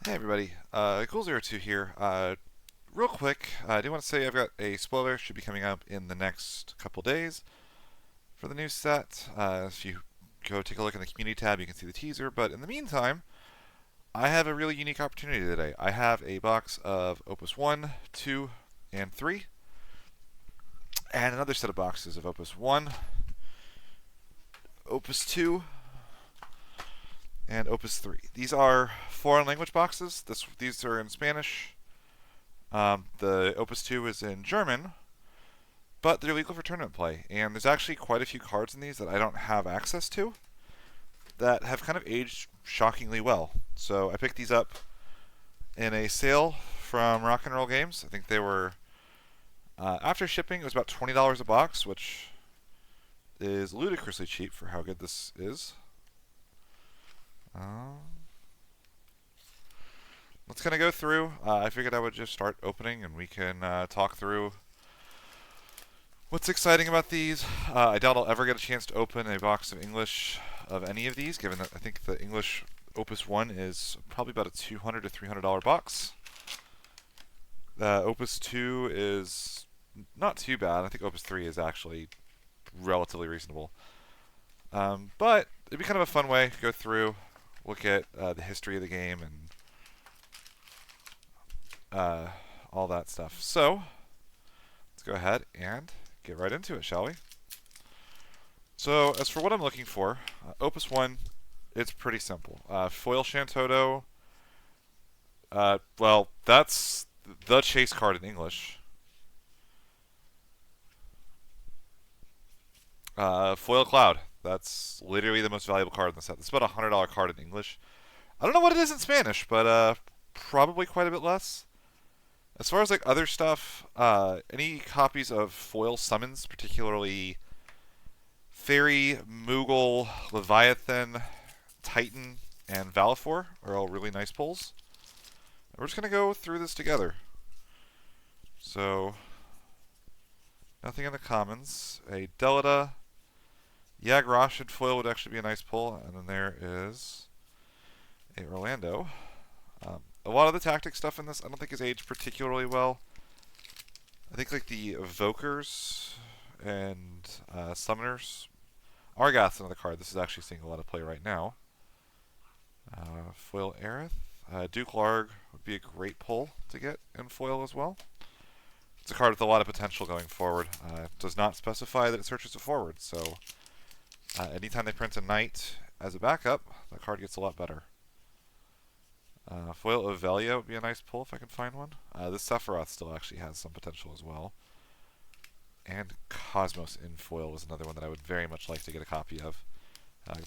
Hey everybody, Cool02 here. Real quick, I do want to say I've got a spoiler should be coming up in the next couple days for the new set. If you go take a look in the community tab, you can see the teaser. But in the meantime, I have a really unique opportunity today. I have a box of Opus 1, 2, and 3, and another set of boxes of Opus 1, Opus 2, and Opus 3. These are foreign language boxes. These are in Spanish. The Opus 2 is in German, but they're legal for tournament play. And there's actually quite a few cards in these that I don't have access to that have kind of aged shockingly well. So I picked these up in a sale from Rock and Roll Games. I think they were, after shipping, it was about $20 a box, which is ludicrously cheap for how good this is. Let's kind of go through. I figured I would just start opening and we can talk through what's exciting about these. I doubt I'll ever get a chance to open a box of English of any of these, given that I think the English Opus 1 is probably about a $200 to $300 box. Opus 2 is not too bad. I think Opus 3 is actually relatively reasonable. But it'd be kind of a fun way to go through, look at the history of the game, and all that stuff. So, let's go ahead and get right into it, shall we? So, as for what I'm looking for, Opus 1, it's pretty simple. Foil Shantoto, well, that's the chase card in English. Foil Cloud, that's literally the most valuable card in the set. It's about a $100 card in English. I don't know what it is in Spanish, but probably quite a bit less. As far as like other stuff, any copies of foil summons, particularly Fairy, Moogle, Leviathan, Titan, and Valifor, are all really nice pulls. We're just going to go through this together. So, nothing in the commons. A Delita, Yagroshin foil would actually be a nice pull, and then there is a Orlando. A lot of the tactic stuff in this I don't think is aged particularly well. I think like the Evokers and Summoners. Argath's another card. This is actually seeing a lot of play right now. Foil Aerith. Duke Larg would be a great pull to get in foil as well. It's a card with a lot of potential going forward. It does not specify that it searches it forward, so anytime they print a Knight as a backup, the card gets a lot better. Foil Ovelia would be a nice pull if I can find one. This Sephiroth still actually has some potential as well. And Cosmos in foil was another one that I would very much like to get a copy of.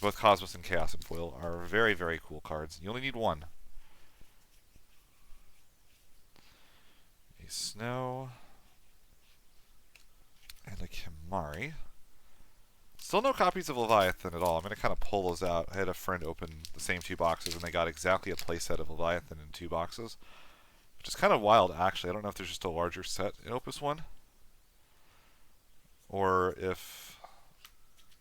Both Cosmos and Chaos in foil are very, very cool cards. You only need one. A Snow. And a Kimari. Still no copies of Leviathan at all. I'm going to kind of pull those out. I had a friend open the same two boxes, and they got exactly a playset of Leviathan in two boxes. Which is kind of wild, actually. I don't know if there's just a larger set in Opus 1. Or if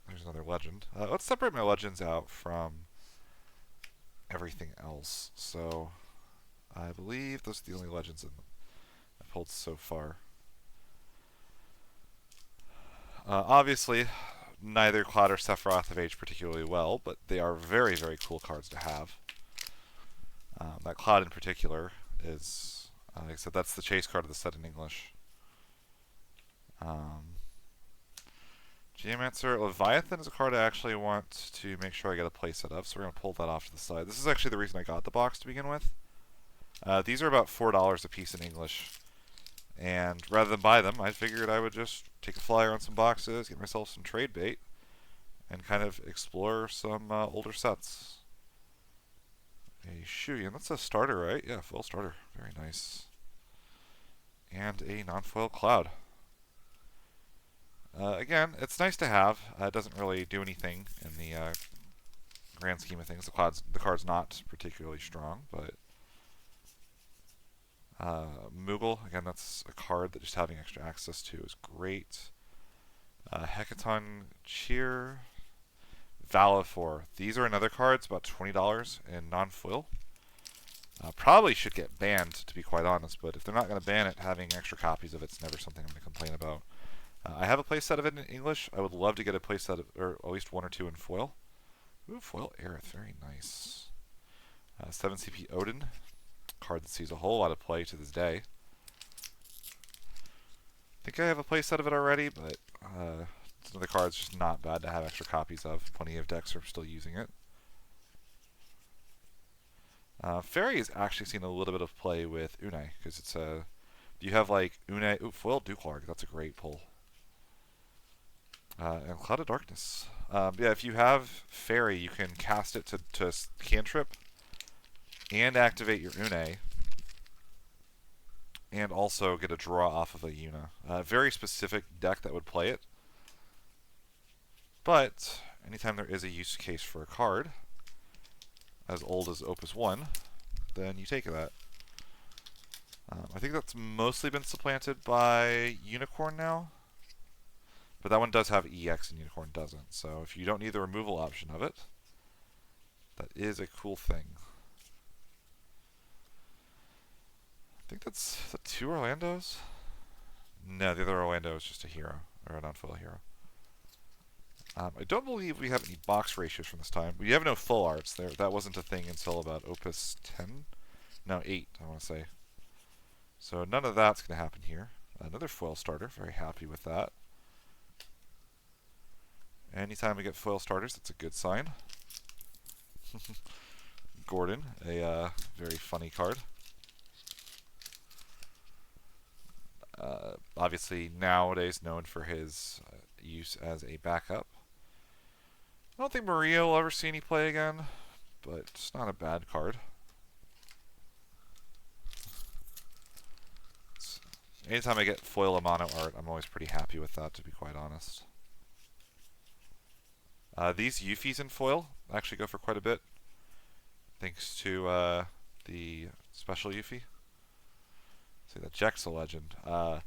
there's another legend. Let's separate my legends out from everything else. So, I believe those are the only legends I've pulled so far. Obviously, neither Cloud or Sephiroth have aged particularly well, but they are very, very cool cards to have. That Cloud in particular is, like I said, that's the chase card of the set in English. Geomancer. Leviathan is a card I actually want to make sure I get a playset of, so we're going to pull that off to the side. This is actually the reason I got the box to begin with. These are about $4 a piece in English. And rather than buy them, I figured I would just take a flyer on some boxes, get myself some trade bait, and kind of explore some older sets. A Shuyan. That's a starter, right? Yeah, full starter. Very nice. And a non-foil Cloud. Again, it's nice to have. It doesn't really do anything in the grand scheme of things. The card's not particularly strong, but Moogle, again, that's a card that just having extra access to is great. Hecaton Cheer, Valifor. These are another cards, about $20 in non-foil. Probably should get banned, to be quite honest, but if they're not going to ban it, having extra copies of it's never something I'm going to complain about. I have a playset of it in English. I would love to get a playset, or at least 1 or 2 in foil. Ooh, foil Aerith, very nice. 7 CP Odin, card that sees a whole lot of play to this day. I think I have a playset of it already, but it's another card that's just not bad to have extra copies of. Plenty of decks are still using it. Fairy has actually seen a little bit of play with Une, because it's a... you have like Une... Ooh, foil Dukelarg, that's a great pull. And Cloud of Darkness. Yeah, if you have Fairy, you can cast it to cantrip and activate your Une, and also get a draw off of a Yuna. Very specific deck that would play it. But anytime there is a use case for a card as old as Opus 1, then you take that. I think that's mostly been supplanted by Unicorn now. But that one does have EX and Unicorn doesn't. So if you don't need the removal option of it, that is a cool thing. I think that's the 2 Orlandos? No, the other Orlando is just a hero, or a non-full hero. I don't believe we have any box ratios from this time. We have no full arts. That wasn't a thing until about Opus 10? No, 8, I want to say. So none of that's going to happen here. Another foil starter. Very happy with that. Anytime we get foil starters, that's a good sign. Gordon, a very funny card. Obviously, nowadays known for his use as a backup. I don't think Maria will ever see any play again, but it's not a bad card. Anytime I get foil Amano art, I'm always pretty happy with that, to be quite honest. These Yufis in foil actually go for quite a bit, thanks to the special Yuffie. See, that Jack's a legend. Kind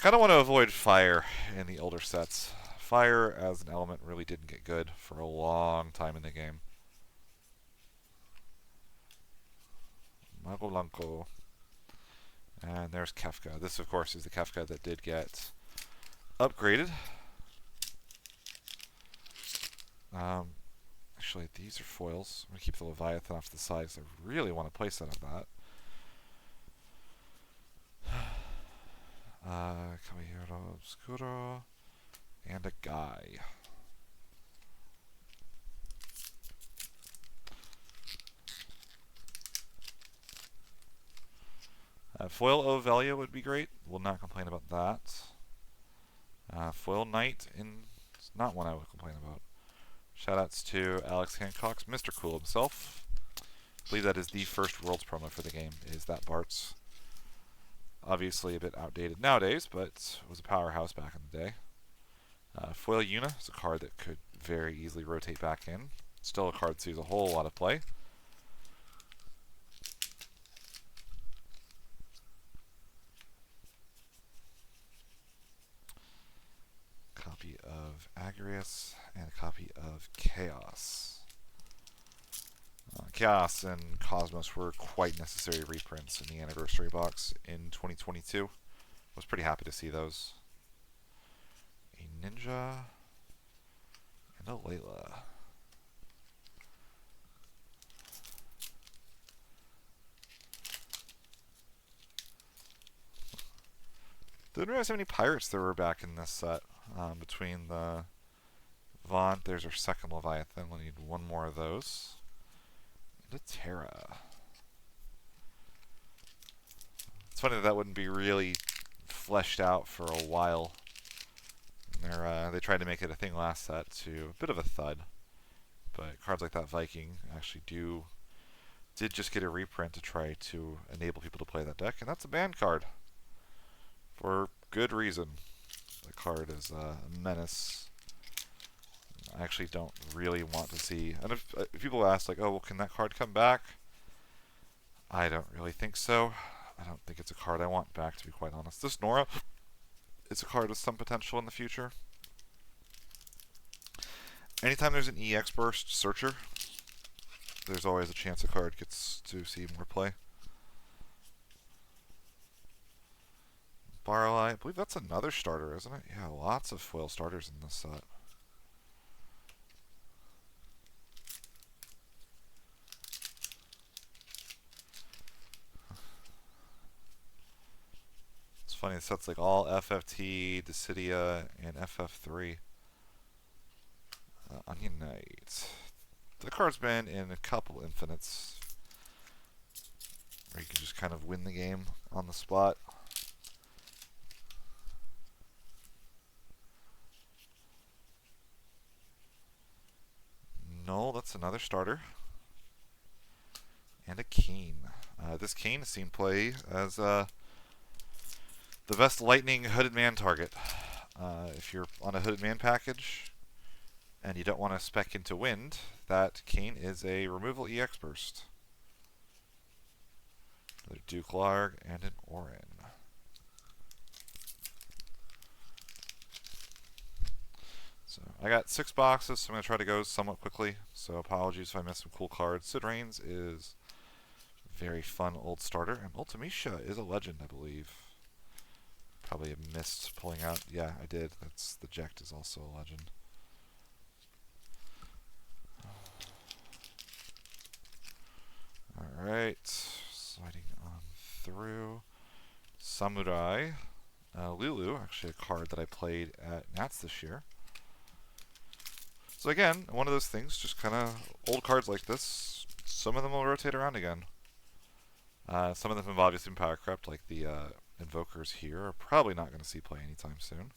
of want to avoid fire in the older sets. Fire as an element really didn't get good for a long time in the game. Mago Blanco. And there's Kefka. This, of course, is the Kefka that did get upgraded. Actually, these are foils. I'm going to keep the Leviathan off to the side because I really want to play set of that. Caballero Obscuro. And a guy. Foil Ovelia would be great. Will not complain about that. Foil Knight is not one I would complain about. Shoutouts to Alex Hancock's Mr. Cool himself. I believe that is the first Worlds promo for the game, is that Bart's. Obviously a bit outdated nowadays, but was a powerhouse back in the day. Foil Yuna is a card that could very easily rotate back in. Still a card that sees a whole lot of play. Copy of Agrius and a copy of Chaos. Chaos and Cosmos were quite necessary reprints in the anniversary box in 2022. Was pretty happy to see those. A Ninja and a Layla. Didn't realize how many pirates there were back in this set. Between the Vaunt, there's our second Leviathan. We'll need one more of those. And a Terra. It's funny that wouldn't be really fleshed out for a while. They tried to make it a thing last set to a bit of a thud. But cards like that Viking actually did just get a reprint to try to enable people to play that deck. And that's a ban card. For good reason. The card is a menace. I actually don't really want to see... And if people ask, like, oh, well, can that card come back? I don't really think so. I don't think it's a card I want back, to be quite honest. This Nora is a card with some potential in the future. Anytime there's an EX burst Searcher, there's always a chance a card gets to see more play. Barley, I believe that's another starter, isn't it? Yeah, lots of foil starters in this set. It's funny, the set's like all FFT, Dissidia, and FF3. Onion Knight. The card's been in a couple infinites where you can just kind of win the game on the spot. No, that's another starter. And a Keen. This Keen has seen play as the best Lightning Hooded Man target. If you're on a Hooded Man package and you don't want to spec into Wind, that Keen is a removal EX burst. Another Duke Larg and an Orin. So I got 6 boxes, so I'm going to try to go somewhat quickly. So apologies if I missed some cool cards. Sid Reigns is a very fun old starter, and Ultimecia is a legend, I believe. Probably missed pulling out. Yeah, I did. That's the Ject is also a legend. Alright, sliding on through. Samurai. Lulu, actually a card that I played at Nats this year. So again, one of those things, just kind of old cards like this, some of them will rotate around again. Some of them have obviously been power crept, like the Invokers here, are probably not going to see play anytime soon.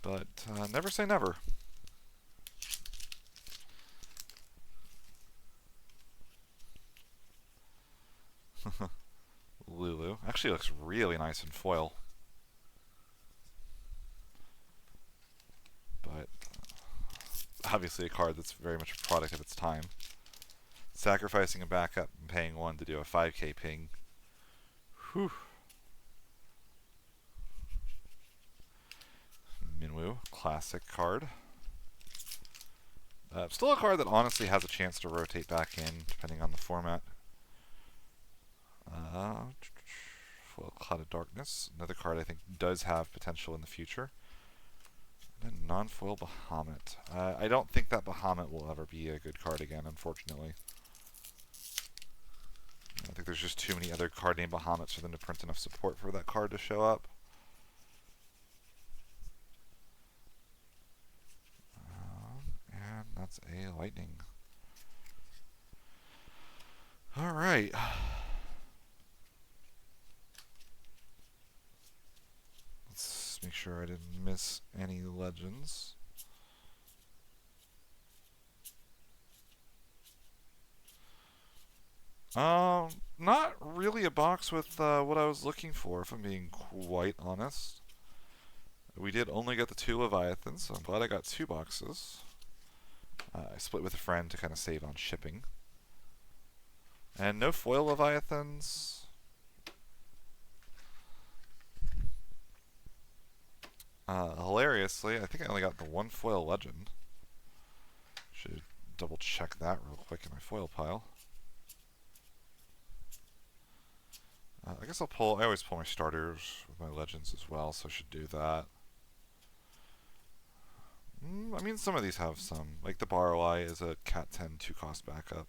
But never say never. Lulu. Actually looks really nice in foil. But obviously a card that's very much a product of its time. Sacrificing a backup and paying 1 to do a 5k ping. Whew. Minwoo, classic card. Still a card that honestly has a chance to rotate back in, depending on the format. Foil Cloud of Darkness, another card I think does have potential in the future. And then non-foil Bahamut. I don't think that Bahamut will ever be a good card again, unfortunately. I think there's just too many other card named Bahamuts for them to print enough support for that card to show up. And that's a Lightning. Alright. Let's make sure I didn't miss any legends. Not really a box with what I was looking for, if I'm being quite honest. We did only get the 2 Leviathans, so I'm glad I got 2 boxes. I split with a friend to kind of save on shipping. And no foil Leviathans. Hilariously, I think I only got the 1 foil legend. Should double check that real quick in my foil pile. I guess I'll pull, I always pull my starters with my legends as well, so I should do that. I mean, some of these have some, like the Barley is a Cat 10 2-cost backup.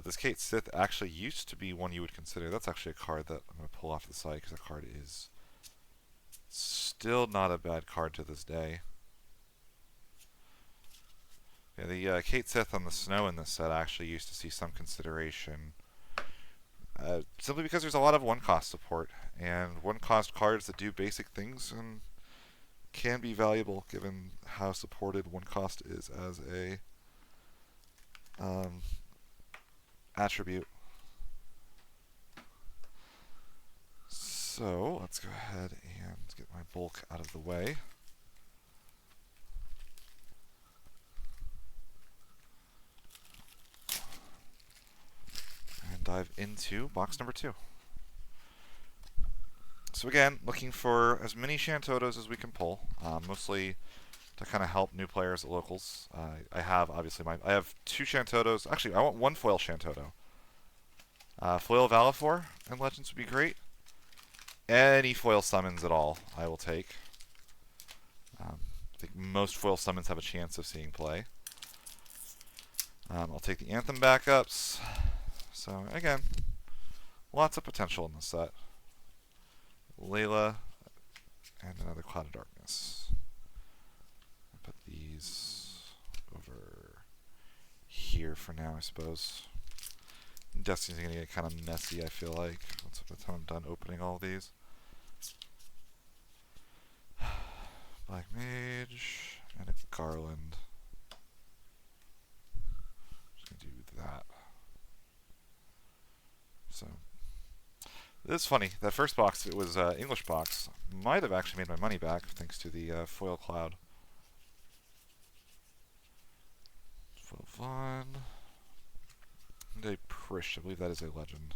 This Kate Sith actually used to be one you would consider. That's actually a card that I'm going to pull off the side because that card is still not a bad card to this day. Yeah, the Kate Sith on the snow in this set actually used to see some consideration. Simply because there's a lot of 1-cost support, and 1-cost cards that do basic things and can be valuable given how supported 1-cost is as a attribute. So let's go ahead and get my bulk out of the way. dive into box number 2. So again, looking for as many Shantotos as we can pull, mostly to kind of help new players at locals. I have obviously I have 2 Shantotos. Actually, I want 1 foil Shantoto. Foil Valifor and Legends would be great. Any foil summons at all, I will take. I think most foil summons have a chance of seeing play. I'll take the Anthem backups. So again, lots of potential in this set. Layla and another Cloud of Darkness. I'll put these over here for now, I suppose. Destiny's going to get kind of messy, I feel like, once by the time I'm done opening all these. Black Mage and a Garland. Just going to do that. So, it's funny. That first box, if it was English box, might have actually made my money back thanks to the foil Cloud. Foil Vaughn. And a Prish. I believe that is a legend.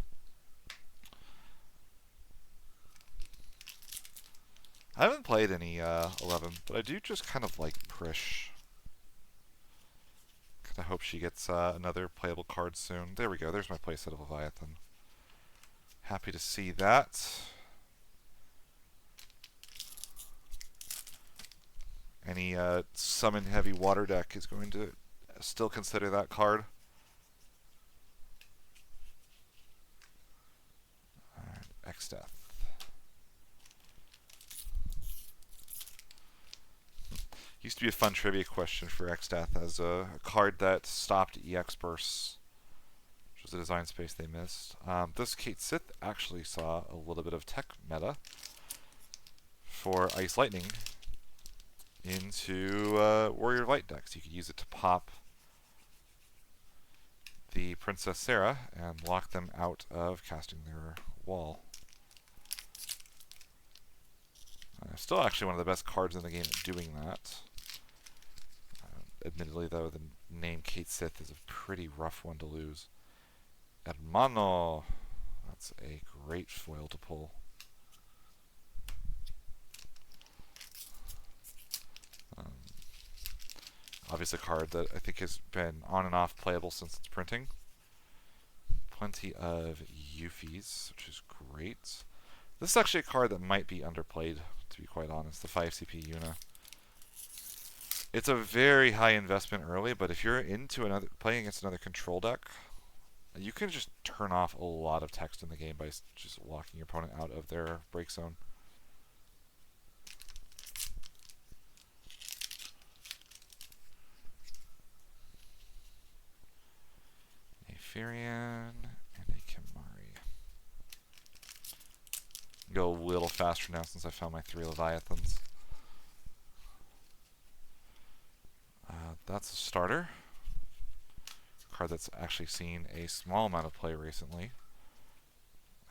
I haven't played any 11, but I do just kind of like Prish. Kind of hope she gets another playable card soon. There we go. There's my playset of Leviathan. Happy to see that. Any summon heavy water deck is going to still consider that card. Alright, X-Death. Used to be a fun trivia question for X-Death as a card that stopped EX bursts, which was a design space they missed. This Kate Sith actually saw a little bit of tech meta for Ice Lightning into Warrior Light decks. You could use it to pop the Princess Sarah and lock them out of casting their wall. Still actually one of the best cards in the game at doing that. Admittedly, though, the name Kate Sith is a pretty rough one to lose. Hermano. That's a great foil to pull. Obviously a card that I think has been on and off playable since its printing. Plenty of Euphies, which is great. This is actually a card that might be underplayed, to be quite honest, the 5CP Yuna. It's a very high investment early, but if you're into playing against another control deck, you can just turn off a lot of text in the game by just locking your opponent out of their break zone. A Firion and a Kimari. Go a little faster now since I found my 3 Leviathans. That's a starter. Card that's actually seen a small amount of play recently.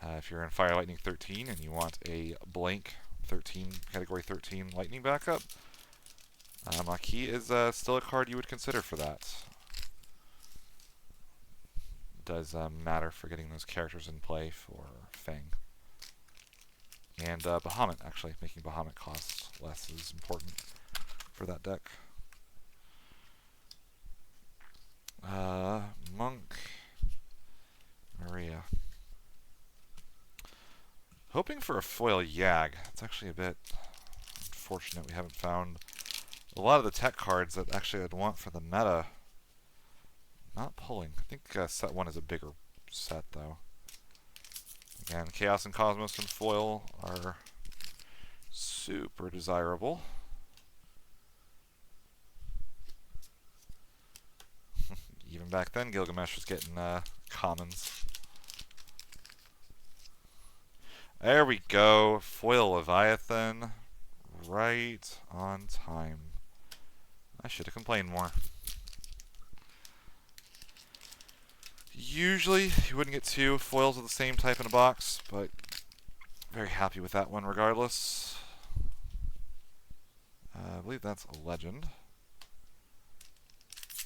If you're in Fire Lightning 13 and you want a blank 13 category 13 lightning backup, Maquis is still a card you would consider for that. Does matter for getting those characters in play for Fang. And Bahamut, actually, making Bahamut cost less is important for that deck. Monk, Maria. Hoping for a foil Yag. It's actually a bit unfortunate we haven't found a lot of the tech cards that actually I'd want for the meta. Not pulling. I think set 1 is a bigger set, though. Again, Chaos and Cosmos and foil are super desirable. Even back then, Gilgamesh was getting commons. There we go. Foil Leviathan. Right on time. I should have complained more. Usually, you wouldn't get 2 foils of the same type in a box, but very happy with that one regardless. I believe that's a legend.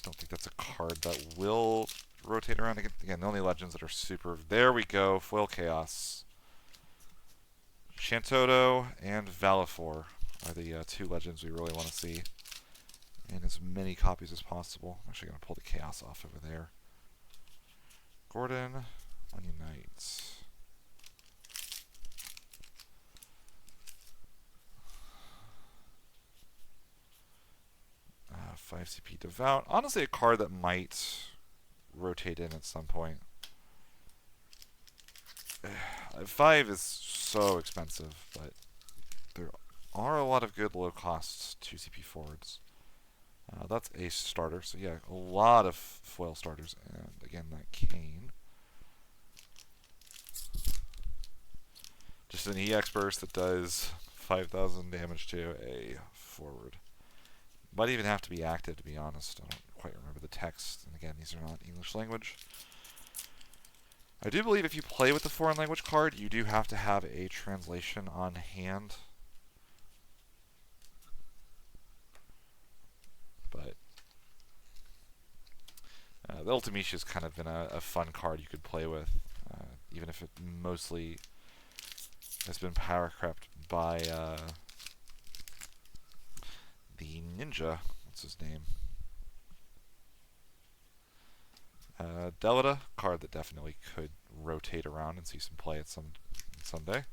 Don't think that's a card that will rotate around. Again, the only legends that are super... There we go. Foil Chaos. Shantoto and Valifor are the two legends we really want to see in as many copies as possible. I'm actually going to pull the Chaos off over there. Gordon, Onion Knight. 5 CP Devout. Honestly, a card that might rotate in at some point. 5 is so expensive, but there are a lot of good low-cost 2 CP forwards. That's a starter, so yeah, a lot of foil starters. And again, that Kane. Just an EX burst that does 5,000 damage to a forward. Might even have to be active, to be honest. I don't quite remember the text. And again, these are not English language. I do believe if you play with the foreign language card, you do have to have a translation on hand. But the Ultimecia has kind of been a fun card you could play with, even if it mostly has been power crept by the ninja. What's his name? Delita, card that definitely could rotate around and see some play at someday.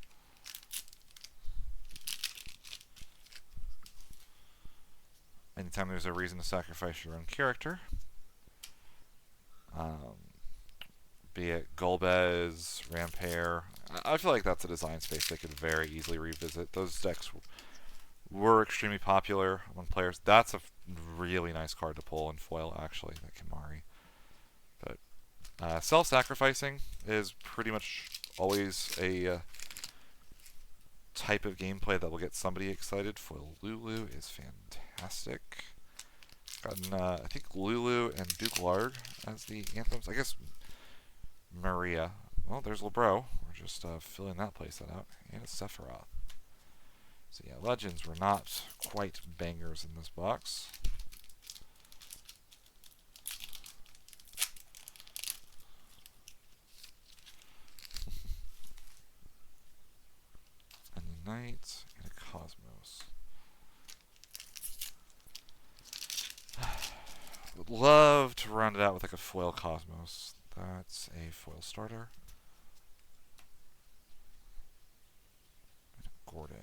Anytime there's a reason to sacrifice your own character, be it Golbez, Rampair, I feel like that's a design space they could very easily revisit. Those decks were extremely popular among players. That's a really nice card to pull in foil, actually, that Kimari. But self-sacrificing is pretty much always a type of gameplay that will get somebody excited. Foil Lulu is fantastic. Gotten, I think, Lulu and Duke-Larg as the anthems. I guess Maria. Well, there's Lebro. We're just filling that playset out. And a Sephiroth. So yeah, legends were not quite bangers in this box. A Knight and a Cosmos. Would love to round it out with like a foil Cosmos. That's a foil starter. And a Gordon.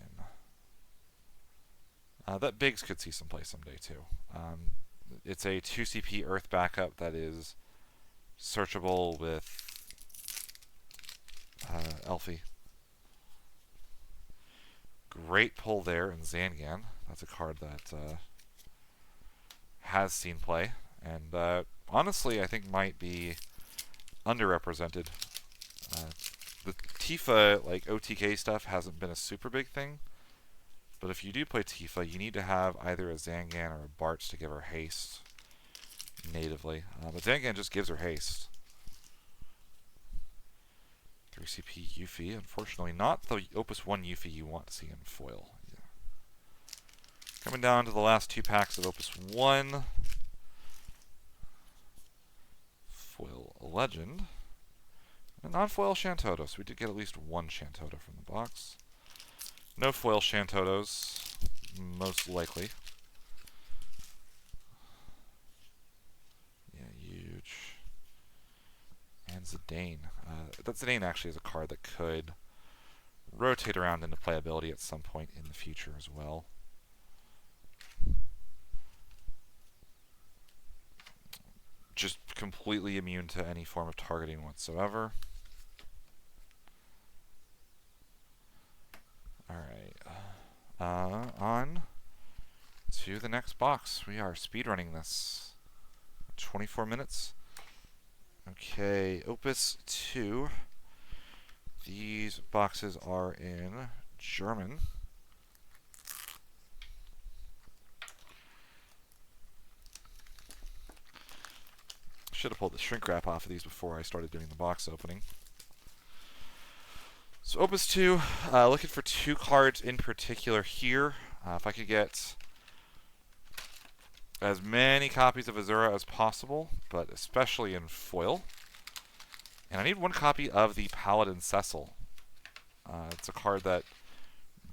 That Biggs could see some play someday too. It's a 2 CP Earth backup that is searchable with Elfie. Great pull there in Zangan. That's a card that has seen play, and honestly, I think might be underrepresented. The Tifa, like OTK stuff, hasn't been a super big thing. But if you do play Tifa, you need to have either a Zangan or a Bartz to give her haste natively. But Zangan just gives her haste. 3 CP Yuffie. Unfortunately, not the Opus 1 Yuffie you want to see in foil. Yeah. Coming down to the last 2 packs of Opus 1. Foil Legend. And a non-foil Shantoto, so we did get at least one Shantoto from the box. No foil Shantotos, most likely. Yeah, huge. And Zidane. That Zidane actually is a card that could rotate around into playability at some point in the future as well. Just completely immune to any form of targeting whatsoever. Alright, on to the next box. We are speedrunning this. 24 minutes. Okay, Opus 2. These boxes are in German. Should have pulled the shrink wrap off of these before I started doing the box opening. So Opus 2, looking for 2 cards in particular here. If I could get as many copies of Azura as possible, but especially in foil. And I need one copy of the Paladin Cecil. It's a card that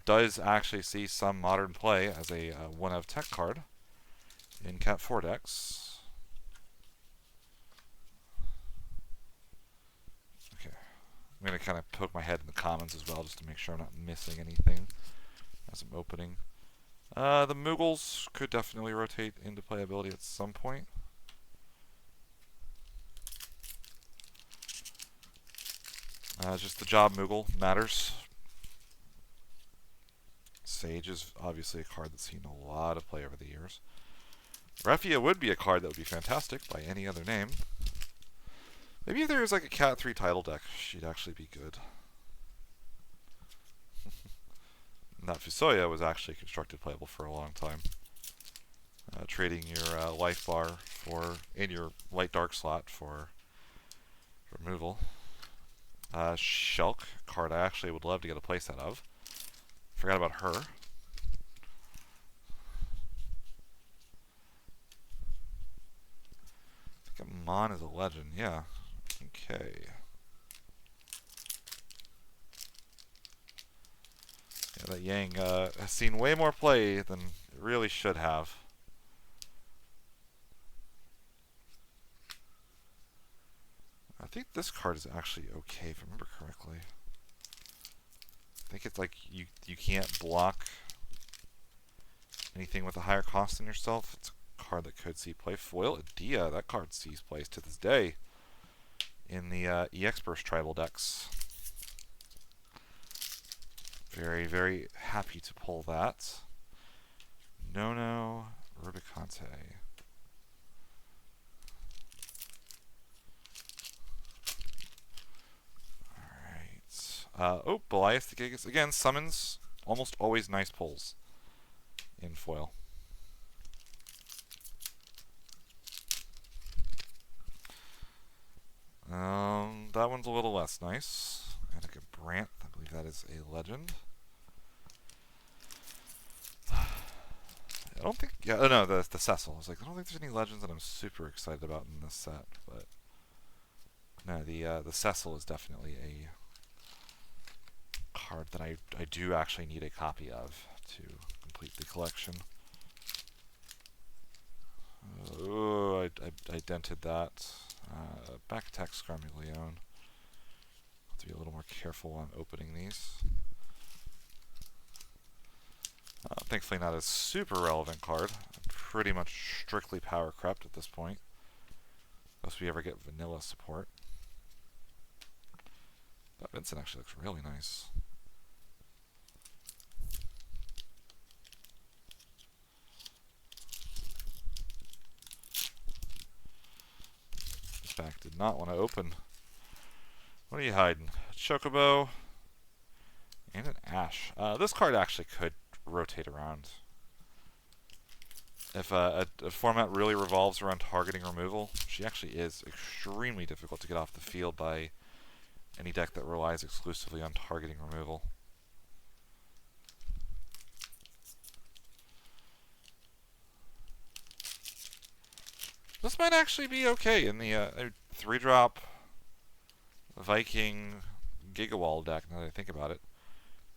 does actually see some modern play as a one of tech card in Cat 4 decks. Okay, I'm going to kind of poke my head in the commons as well just to make sure I'm not missing anything as I'm opening. The Mughals could definitely rotate into playability at some point. Just the job Moogle matters. Sage is obviously a card that's seen a lot of play over the years. Refia would be a card that would be fantastic by any other name. Maybe if there was like a Cat 3 title deck, she'd actually be good. That Fusoya was actually constructed playable for a long time. Trading your life bar in your light dark slot for removal. Shulk, card I actually would love to get a playset of. Forgot about her. I think Amon is a legend, yeah. Okay. Yeah, that Yang has seen way more play than it really should have. I think this card is actually okay, if I remember correctly. I think it's like you can't block anything with a higher cost than yourself. It's a card that could see play. Foil Adia, that card sees plays to this day in the EX Burst tribal decks. Very, very happy to pull that. Nono Rubicante. Oh, Belias the Gigas. Again, summons, almost always nice pulls in foil. That one's a little less nice. Annika Brandt, I believe that is a legend. I don't think, yeah, oh no, the Cecil. I was like, I don't think there's any legends that I'm super excited about in this set, but no, the Cecil is definitely a card that I do actually need a copy of to complete the collection. Oh, I dented that. Back attack Scarmiglione. Have to be a little more careful on opening these. Thankfully not a super relevant card. Pretty much strictly power crept at this point. Unless we ever get vanilla support. That Vincent actually looks really nice. This pack did not want to open. What are you hiding? Chocobo and an Ash. This card actually could rotate around. If a format really revolves around targeting removal, she actually is extremely difficult to get off the field by any deck that relies exclusively on targeting removal. This might actually be okay in the 3-drop Viking Gigawall deck, now that I think about it.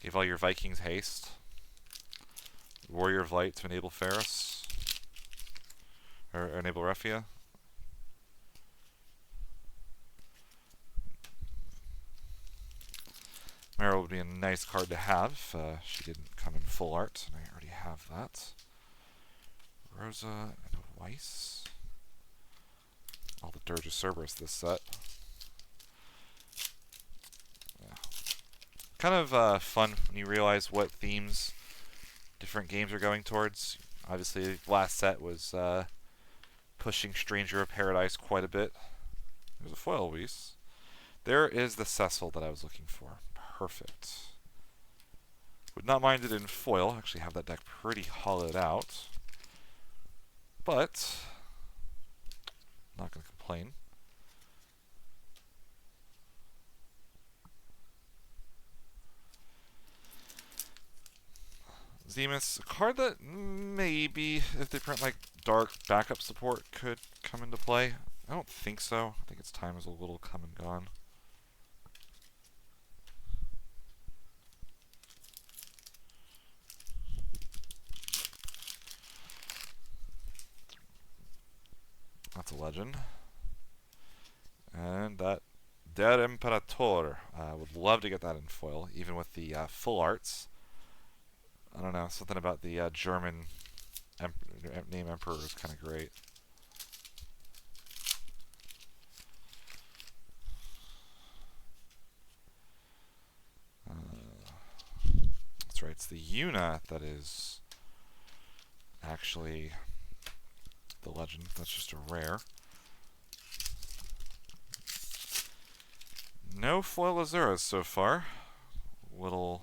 Give all your Vikings haste. Warrior of Light to enable Ferris. Or enable Refia. Meryl would be a nice card to have if she didn't come in full art, and I already have that. Rosa and Weiss. All the Dirge of Cerberus this set. Yeah. Kind of fun when you realize what themes different games are going towards. Obviously, last set was pushing Stranger of Paradise quite a bit. There's a foil Weiss. There is the Cecil that I was looking for. Perfect. Would not mind it in foil. Actually have that deck pretty hollowed out. But not going to complain. Zemus, a card that maybe, if they print like dark backup support could come into play. I don't think so. I think its time is a little come and gone. That's a legend. And that Der Imperator. Would love to get that in foil, even with the full arts. I don't know, something about the German name Emperor is kind of great. That's right, it's the Una that is actually the legend. That's just a rare. No foil Azuras so far. Little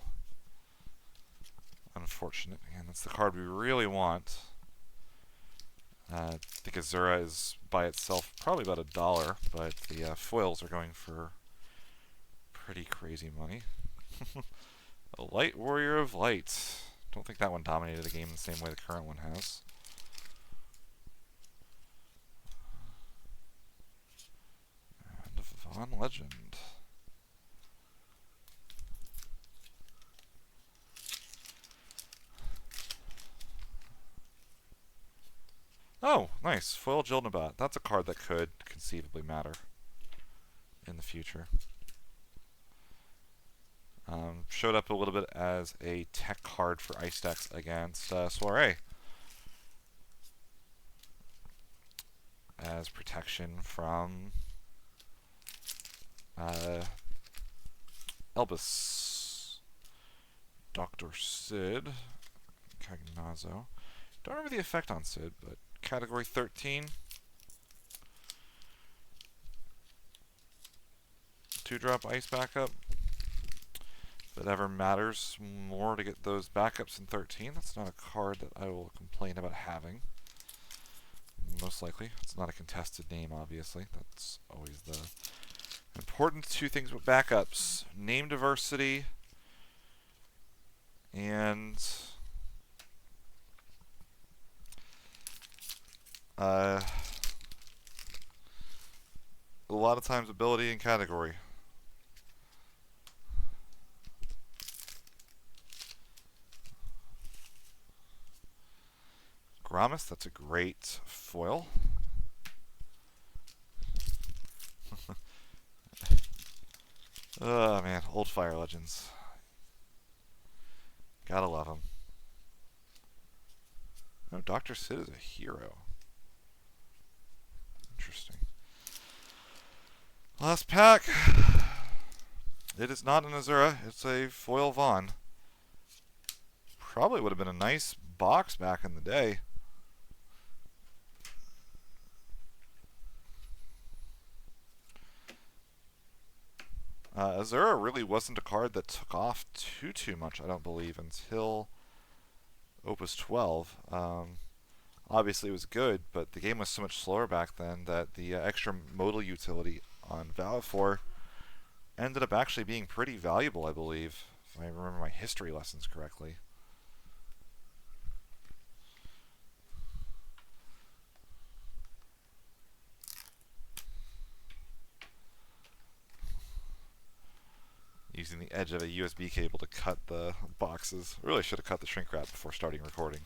unfortunate. And that's the card we really want. I think Azura is by itself probably about $1, but the foils are going for pretty crazy money. A Light Warrior of Light. Don't think that one dominated the game the same way the current one has. And a Vaughn Legend. Oh, nice. Foil Jilnabat. That's a card that could conceivably matter in the future. Showed up a little bit as a tech card for ice decks against Soiree. As protection from Elbus. Dr. Sid. Cagnazo. Don't remember the effect on Sid, but category 13. 2-drop ice backup. If it ever matters more to get those backups in 13, that's not a card that I will complain about having. Most likely. It's not a contested name, obviously. That's always the important two things with backups. Name diversity and a lot of times ability and category. Gramis, that's a great foil. Oh man, old Fire Legends. Gotta love them. Oh, Dr. Sid is a hero. Interesting. Last pack. It is not an Azura, it's a foil Vaughn. Probably would have been a nice box back in the day. Azura really wasn't a card that took off too much, I don't believe, until Opus 12. Obviously it was good, but the game was so much slower back then that the extra modal utility on Valifor ended up actually being pretty valuable, I believe, if I remember my history lessons correctly. Using the edge of a USB cable to cut the boxes. I really should have cut the shrink wrap before starting recording.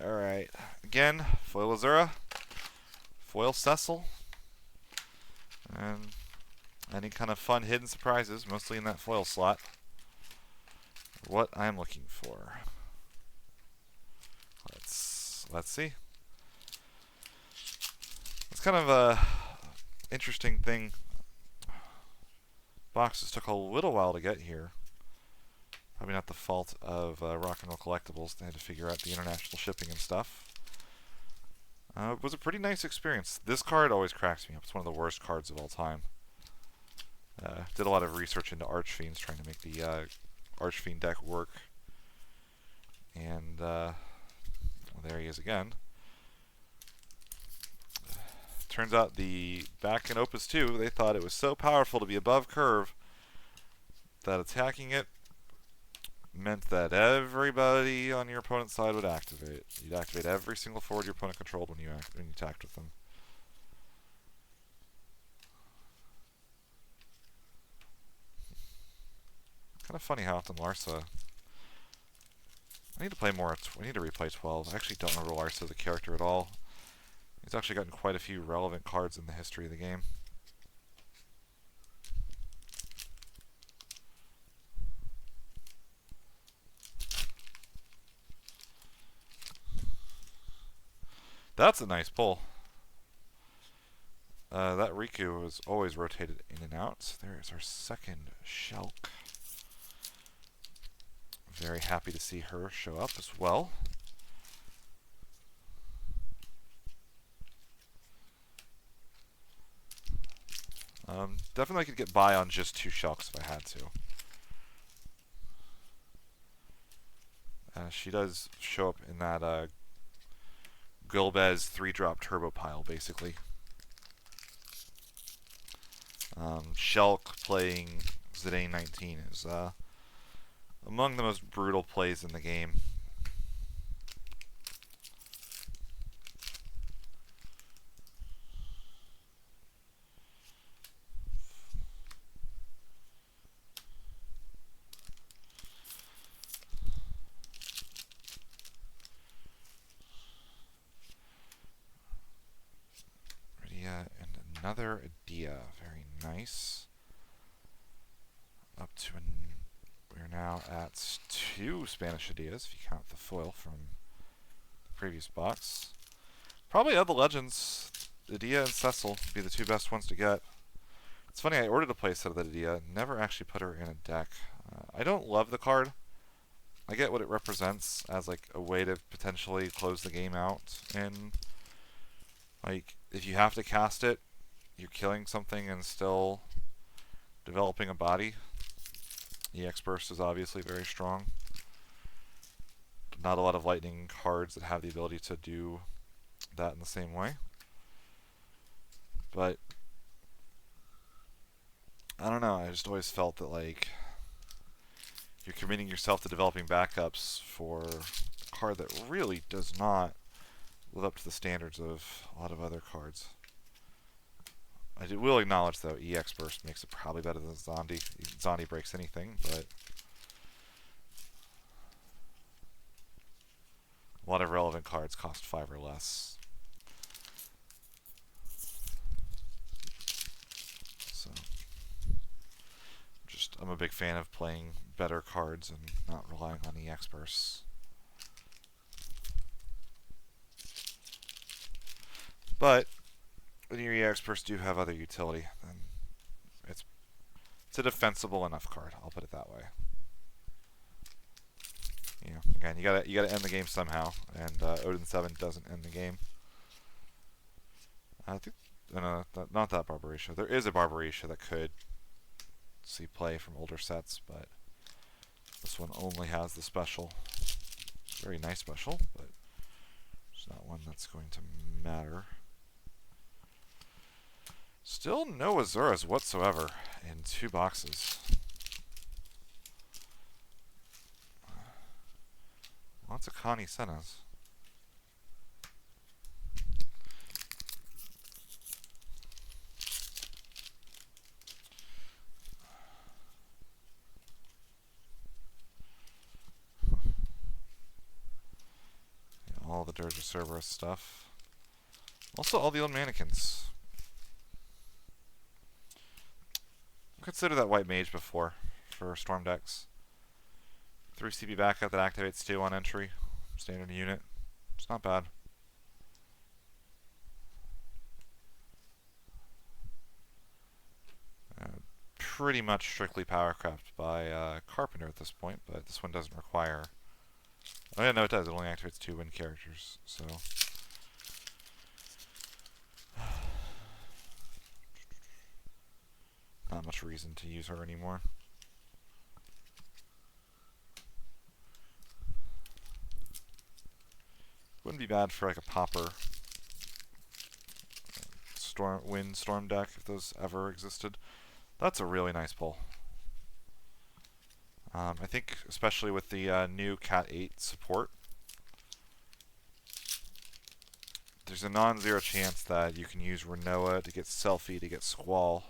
Alright, again, foil Azura, foil Cecil, and any kind of fun hidden surprises, mostly in that foil slot. What I'm looking for. Let's see. It's kind of a interesting thing. Boxes took a little while to get here. Probably not the fault of Rock and Roll Collectibles. They had to figure out the international shipping and stuff. It was a pretty nice experience. This card always cracks me up. It's one of the worst cards of all time. Did a lot of research into Archfiends, trying to make the Archfiend deck work. And well, there he is again. Turns out back in Opus 2, they thought it was so powerful to be above curve that attacking it meant that everybody on your opponent's side would activate. You'd activate every single forward your opponent controlled when you attacked with them. Kind of funny how often Larsa. I need to play more. We need to replay 12. I actually don't remember Larsa the character at all. He's actually gotten quite a few relevant cards in the history of the game. That's a nice pull. That Riku was always rotated in and out. There is our second Shulk. Very happy to see her show up as well. Definitely could get by on just 2 Shulks if I had to. She does show up in that Gulbez 3-drop turbo pile, basically. Shulk playing Zidane 19 is among the most brutal plays in the game. And another Adia. Very nice. Up to we're now at 2 Spanish Adias, if you count the foil from the previous box. Probably of the Legends, Adia and Cecil would be the 2 best ones to get. It's funny, I ordered a playset of the Adia, never actually put her in a deck. I don't love the card. I get what it represents as like a way to potentially close the game out, and like if you have to cast it, you're killing something and still developing a body. EX Burst is obviously very strong. Not a lot of lightning cards that have the ability to do that in the same way. But I don't know, I just always felt that like you're committing yourself to developing backups for a card that really does not live up to the standards of a lot of other cards. I will acknowledge, though, EX Burst makes it probably better than Zondi. Zondi breaks anything, but a lot of relevant cards cost 5 or less. So, I'm a big fan of playing better cards and not relying on EX Bursts. But when your EX Bursts do have other utility, then it's a defensible enough card. I'll put it that way. You know, again, you gotta end the game somehow, and Odin 7 doesn't end the game. I think not that Barbarisha. There is a Barbarisha that could see play from older sets, but this one only has the special. Very nice special, but it's not one that's going to matter. Still no Azuras whatsoever in 2 boxes. Lots of Connie Senas. Yeah, all the Dirge of Cerberus stuff. Also all the old mannequins. Consider that White Mage before for Storm decks. 3 CP backup that activates 2 on entry. Standard unit. It's not bad. Pretty much strictly powercraft by Carpenter at this point, but this one doesn't require... Oh yeah, no it does. It only activates 2 win characters, so... Not much reason to use her anymore. Wouldn't be bad for like a popper storm deck if those ever existed. That's a really nice pull. I think especially with the new Cat 8 support, there's a non-zero chance that you can use Renoa to get Selfie to get Squall.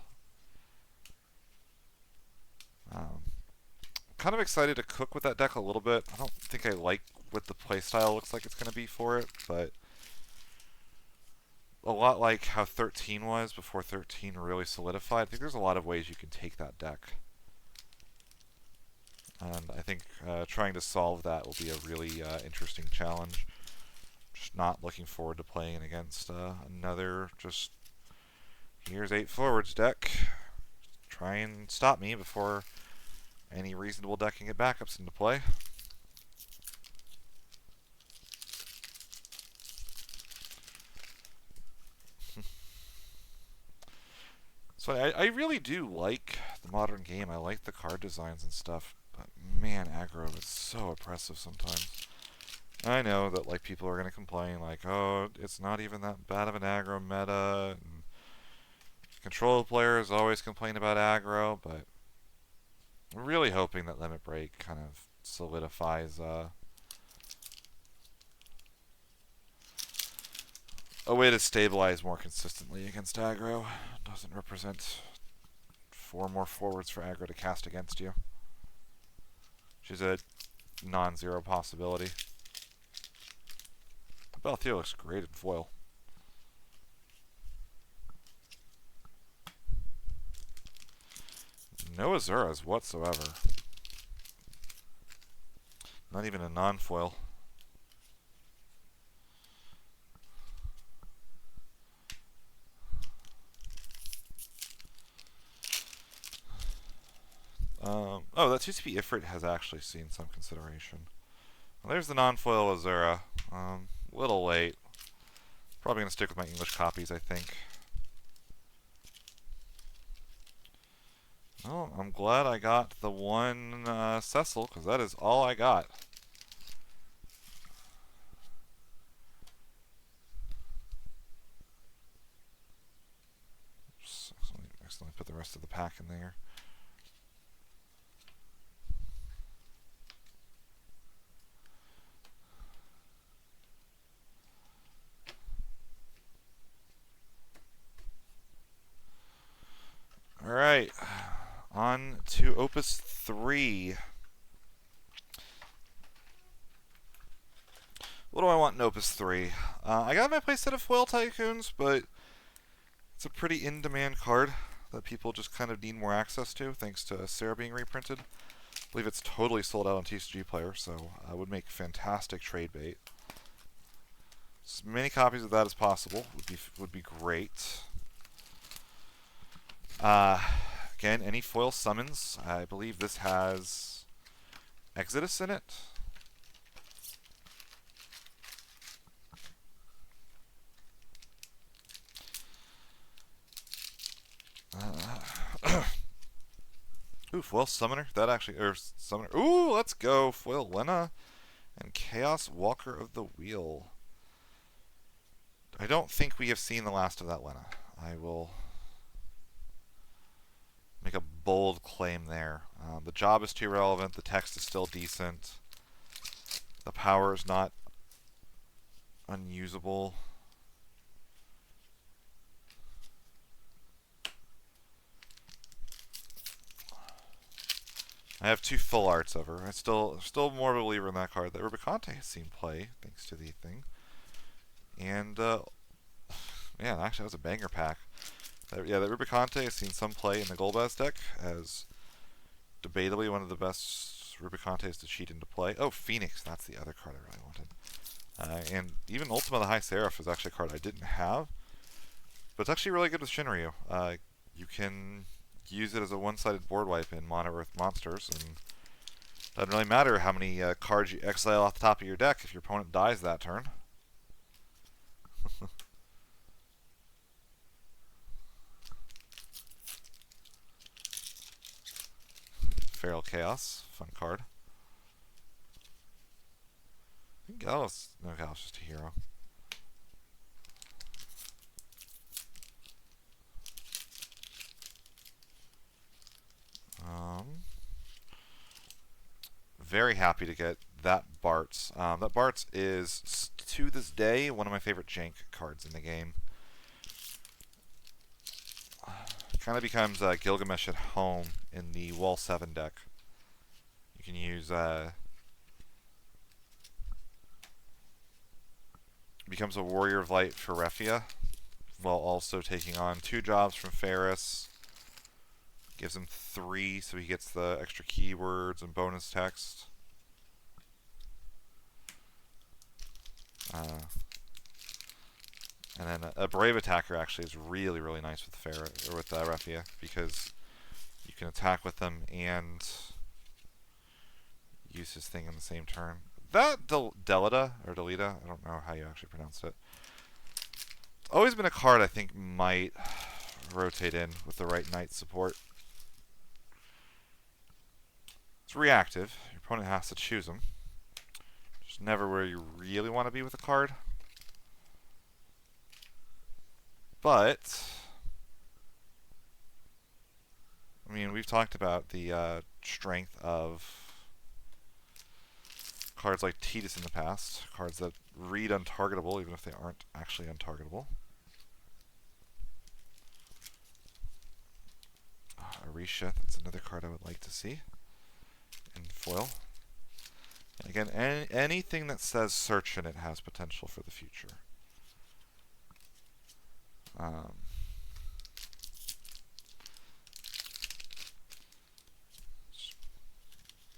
Kind of excited to cook with that deck a little bit. I don't think I like what the playstyle looks like it's going to be for it, but a lot like how 13 was before 13 really solidified. I think there's a lot of ways you can take that deck. And I think trying to solve that will be a really interesting challenge. Just not looking forward to playing against another just here's 8 forwards deck. Try and stop me before any reasonable deck can get backups into play. So I really do like the modern game. I like the card designs and stuff, but man, aggro is so oppressive sometimes. I know that like people are going to complain like, oh, it's not even that bad of an aggro meta, and control players always complain about aggro, but I'm really hoping that Limit Break kind of solidifies a way to stabilize more consistently against aggro. Doesn't represent 4 more forwards for aggro to cast against you, which is a non-zero possibility. Balthier looks great in foil. No Azuras whatsoever. Not even a non-foil. Oh, that TCP Ifrit has actually seen some consideration. Well, there's the non-foil Azura. Little late. Probably going to stick with my English copies, I think. Well, I'm glad I got the one Cecil, because that is all I got. Oops, accidentally put the rest of the pack in there. Alright, on to Opus 3. What do I want in Opus 3? I got my playset of Foil Tycoons, but it's a pretty in-demand card that people just kind of need more access to, thanks to Sarah being reprinted. I believe it's totally sold out on TCG Player, so I would make fantastic trade bait. As many copies of that as possible would be great. Again, any foil summons. I believe this has Exodus in it. Ooh, foil summoner. That actually, or summoner. Ooh, let's go. Foil Lena and Chaos Walker of the Wheel. I don't think we have seen the last of that Lena. I will make a bold claim there. The job is too relevant. The text is still decent. The power is not unusable. I have 2 full arts of her. I still more of a believer in that card. That Rubicante has seen play, thanks to the thing. And, man, actually, that was a banger pack. Yeah, that Rubicante has seen some play in the Golbaz deck as debatably one of the best Rubicantes to cheat into play. Oh, Phoenix, that's the other card I really wanted. And even Ultima the High Seraph is actually a card I didn't have, but it's actually really good with Shinryu. You can use it as a one-sided board wipe in Mono Earth Monsters, and it doesn't really matter how many cards you exile off the top of your deck if your opponent dies that turn. Feral Chaos, fun card. I think Gallus, no, Gallus just a hero. very happy to get that Bart's. That Bart's is, to this day, one of my favorite jank cards in the game. Kind of becomes Gilgamesh at home in the Wall 7 deck. You can use... becomes a Warrior of Light for Refia, while also taking on 2 jobs from Ferris. Gives him 3, so he gets the extra keywords and bonus text. And then a Brave Attacker actually is really, really nice with Ferris, or with Refia, because you can attack with them and use his thing in the same turn. That Delita, or Delita, I don't know how you actually pronounce it. It's always been a card I think might rotate in with the right knight support. It's reactive. Your opponent has to choose him. Just never where you really want to be with a card. But, I mean, we've talked about the strength of cards like Tidus in the past, cards that read untargetable even if they aren't actually untargetable. Arisha, that's another card I would like to see in foil. And again, anything that says search in it has potential for the future.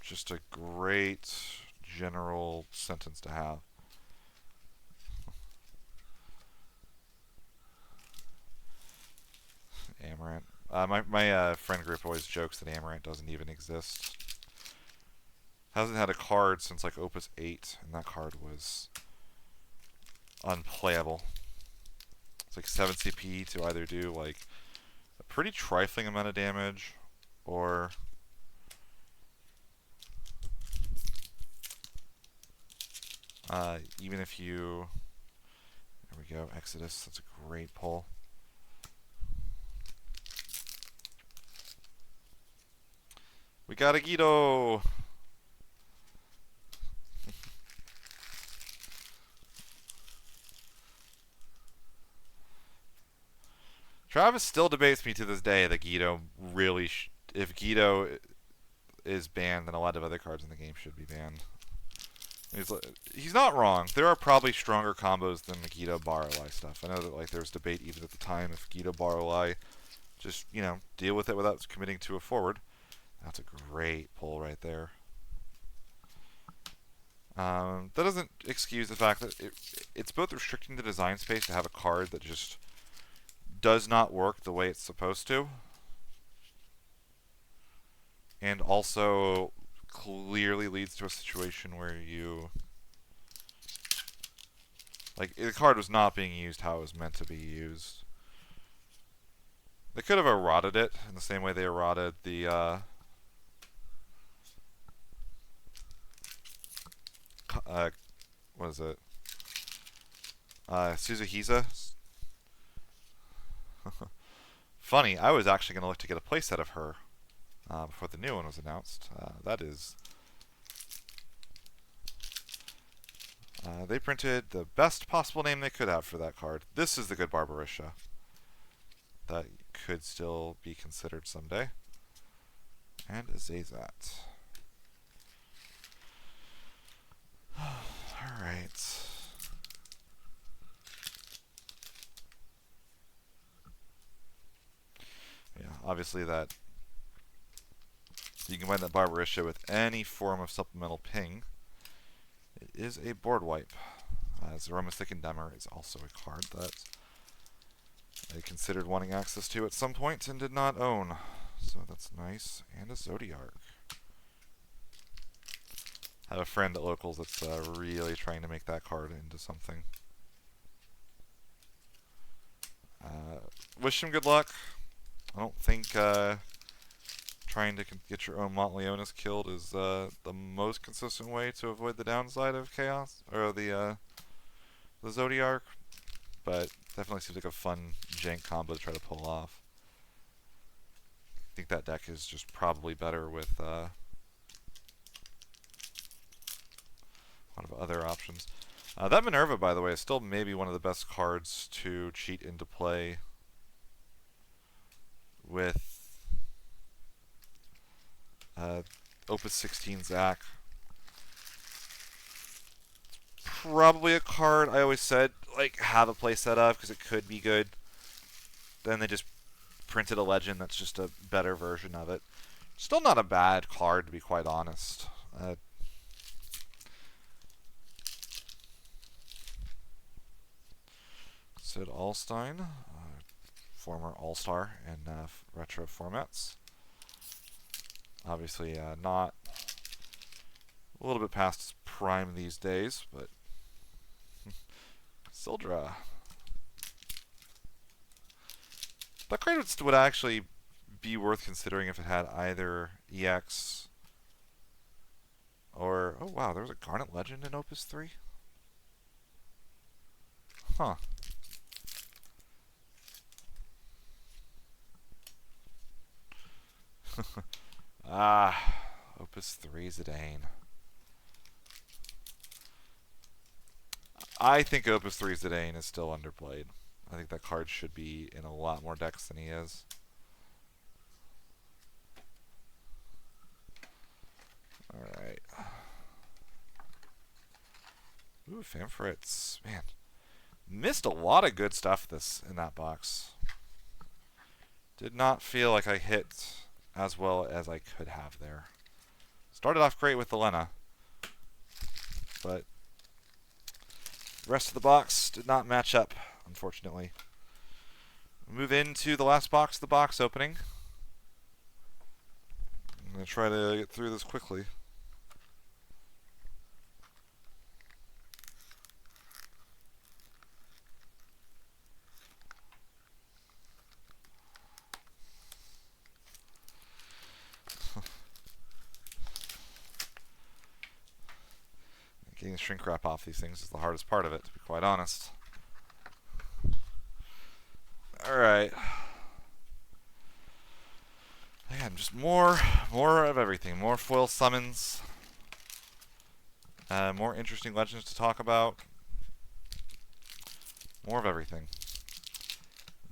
Just a great general sentence to have. Amaranth. My friend group always jokes that Amaranth doesn't even exist. Hasn't had a card since like Opus 8, and that card was unplayable. It's like 7 CP to either do like a pretty trifling amount of damage, or even if you... There we go, Exodus, that's a great pull. We got a Guido! Travis still debates me to this day that Guido really... if Guido is banned, then a lot of other cards in the game should be banned. He's not wrong. There are probably stronger combos than the Guido Barolai stuff. I know that like there was debate even at the time if Guido Barolai just, you know, deal with it without committing to a forward. That's a great pull right there. That doesn't excuse the fact that it's both restricting the design space to have a card that just does not work the way it's supposed to, and also clearly leads to a situation where you... like, the card was not being used how it was meant to be used. They could have eroded it in the same way they eroded the, what is it? Suzuhisa? Funny, I was actually going to look to get a playset of her before the new one was announced. That is... they printed the best possible name they could have for that card. This is the good Barbarisha. That could still be considered someday. And a Zazat. Alright. Yeah, obviously that... you can combine that Barbarisha with any form of supplemental ping. It is a board wipe. Zeromistic Endemmer is also a card that I considered wanting access to at some point and did not own. So that's nice. And a Zodiark. I have a friend at Locals that's really trying to make that card into something. Wish him good luck. I don't think trying to get your own Montleonis killed is the most consistent way to avoid the downside of Chaos, or the Zodiark, but definitely seems like a fun jank combo to try to pull off. I think that deck is just probably better with lot of other options. That Minerva, by the way, is still maybe one of the best cards to cheat into play with Opus 16 Zach. Probably a card I always said, like, have a play set of, because it could be good. Then they just printed a legend that's just a better version of it. Still not a bad card, to be quite honest. Sid Alstein, former All-Star in retro formats. Obviously not a little bit past his prime these days, but Sildra. That card would actually be worth considering if it had either EX or... Oh wow, there was a Garnet Legend in Opus 3? Huh. Opus 3 Zidane. I think Opus 3 Zidane is still underplayed. I think that card should be in a lot more decks than he is. Alright. Ooh, Famfritz. Man. Missed a lot of good stuff in that box. Did not feel like I hit as well as I could have there. Started off great with the Lena, but the rest of the box did not match up, unfortunately. Move into the last box of the box opening. I'm going to try to get through this quickly. Getting the shrink wrap off these things is the hardest part of it, to be quite honest. Alright. Again, just more of everything. More foil summons. More interesting legends to talk about. More of everything.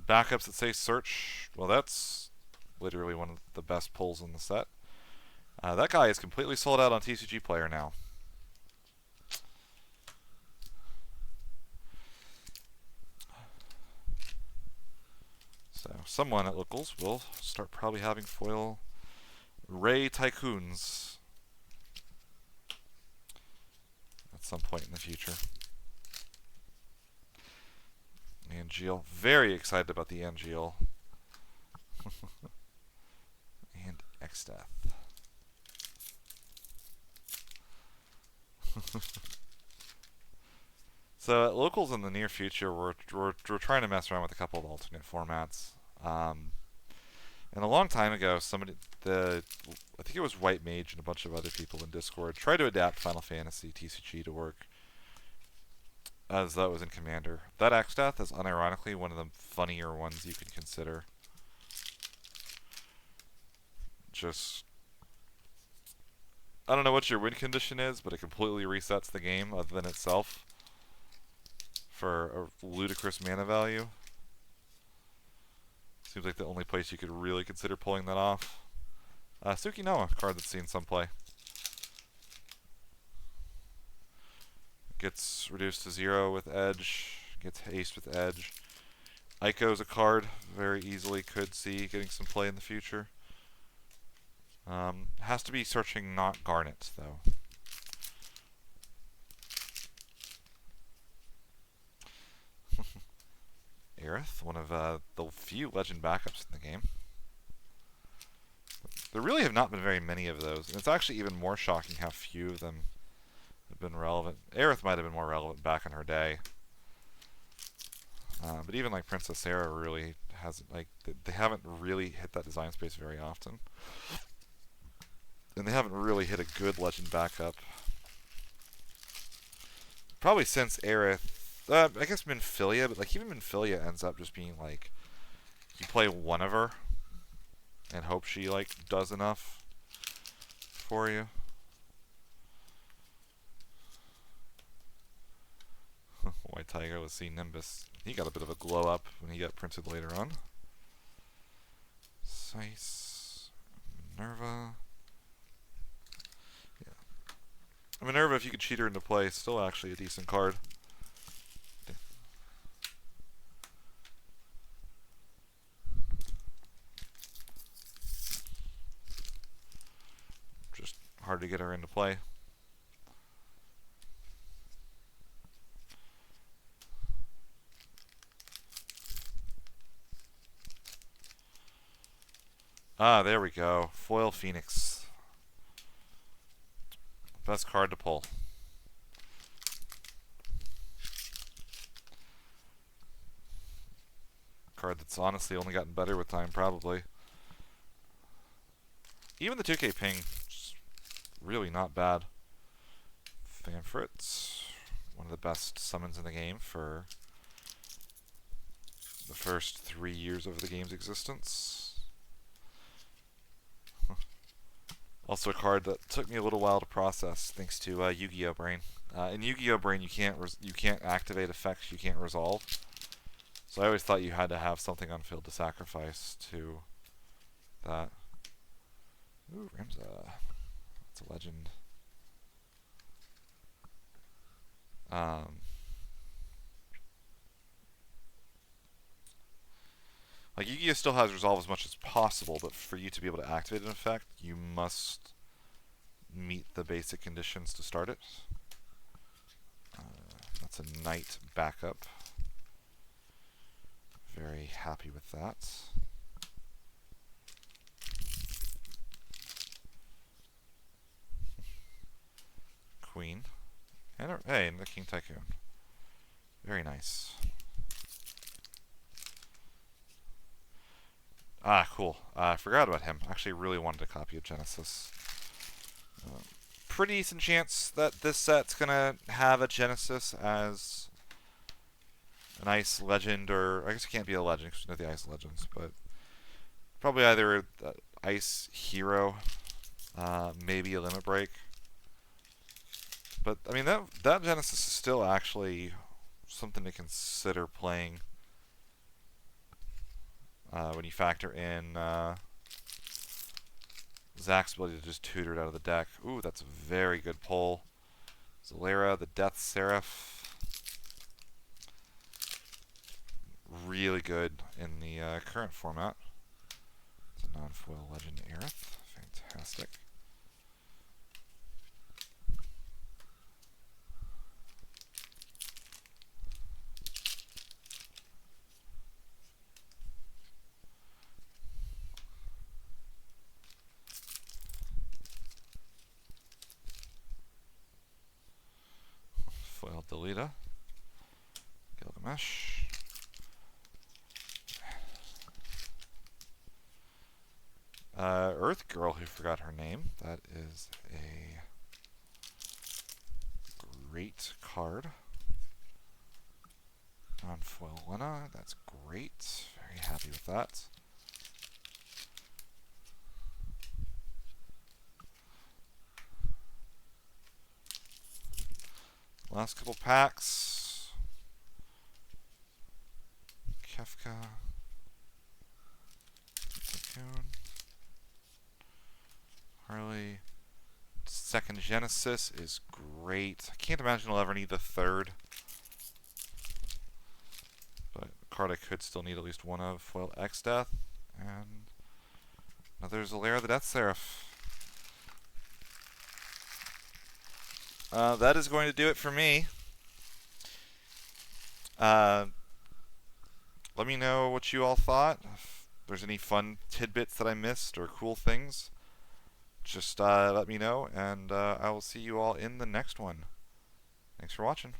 Backups that say search. Well, that's literally one of the best pulls in the set. That guy is completely sold out on TCG Player now. So someone at Locals will start probably having foil Ray Tycoons at some point in the future. Angeal, very excited about the Angeal. And X-Death. So at Locals in the near future, we're trying to mess around with a couple of alternate formats. And a long time ago, I think it was White Mage and a bunch of other people in Discord, tried to adapt Final Fantasy TCG to work as though it was in Commander. That X-Death is unironically one of the funnier ones you can consider. Just... I don't know what your win condition is, but it completely resets the game other than itself for a ludicrous mana value. Seems like the only place you could really consider pulling that off. Tsukinoa, card that's seen some play. Gets reduced to 0 with Edge, gets haste with Edge. Ico's a card very easily could see getting some play in the future. Has to be searching not Garnet, though. Aerith, one of the few legend backups in the game. There really have not been very many of those, and it's actually even more shocking how few of them have been relevant. Aerith might have been more relevant back in her day. But even like Princess Sarah really hasn't, like, they haven't really hit that design space very often. And they haven't really hit a good legend backup. Probably since Aerith. I guess Minfilia, but like even Minfilia ends up just being like, you play one of her and hope she like does enough for you. White Tiger, let's see, Nimbus. He got a bit of a glow up when he got printed later on. Sice, Minerva. Yeah. Minerva, if you could cheat her into play, still actually a decent card. Just hard to get her into play. Ah, there we go. Foil Phoenix. Best card to pull. Card that's honestly only gotten better with time, probably. Even the 2K ping, is really not bad. Fanfrit, one of the best summons in the game for the first 3 years of the game's existence. Also a card that took me a little while to process, thanks to Yu-Gi-Oh! Brain. In Yu-Gi-Oh! Brain, you can't activate effects you can't resolve. So I always thought you had to have something on field to sacrifice to that. Ooh, Ramza. That's a legend. Like, Yu-Gi-Oh! Still has resolve as much as possible, but for you to be able to activate an effect, you must meet the basic conditions to start it. That's a Knight backup. Very happy with that. Queen. And hey, the King Tycoon. Very nice. Ah, cool. I forgot about him. Actually, really wanted a copy of Genesis. Pretty decent chance that this set's gonna have a Genesis as an Ice Legend, or I guess it can't be a Legend because you know the Ice Legends, but probably either Ice Hero, maybe a Limit Break. But I mean that Genesis is still actually something to consider playing when you factor in Zach's ability to just tutor it out of the deck. Ooh, that's a very good pull. Zalera, the Death Seraph. Really good in the current format. It's a non-foil Legend Aerith. Fantastic. Foil Delita. Gilgamesh. Earth Girl, who forgot her name. That is a great card. Non-foil Lena. That's great. Very happy with that. Last couple packs. Kefka. Cocoon. Harley. Second Genesis is great. I can't imagine I'll ever need the third. But a card I could still need at least one of. Foil X Death. And another Zalera the Death Seraph. That is going to do it for me. Let me know what you all thought. If there's any fun tidbits that I missed or cool things, just let me know, and I will see you all in the next one. Thanks for watching.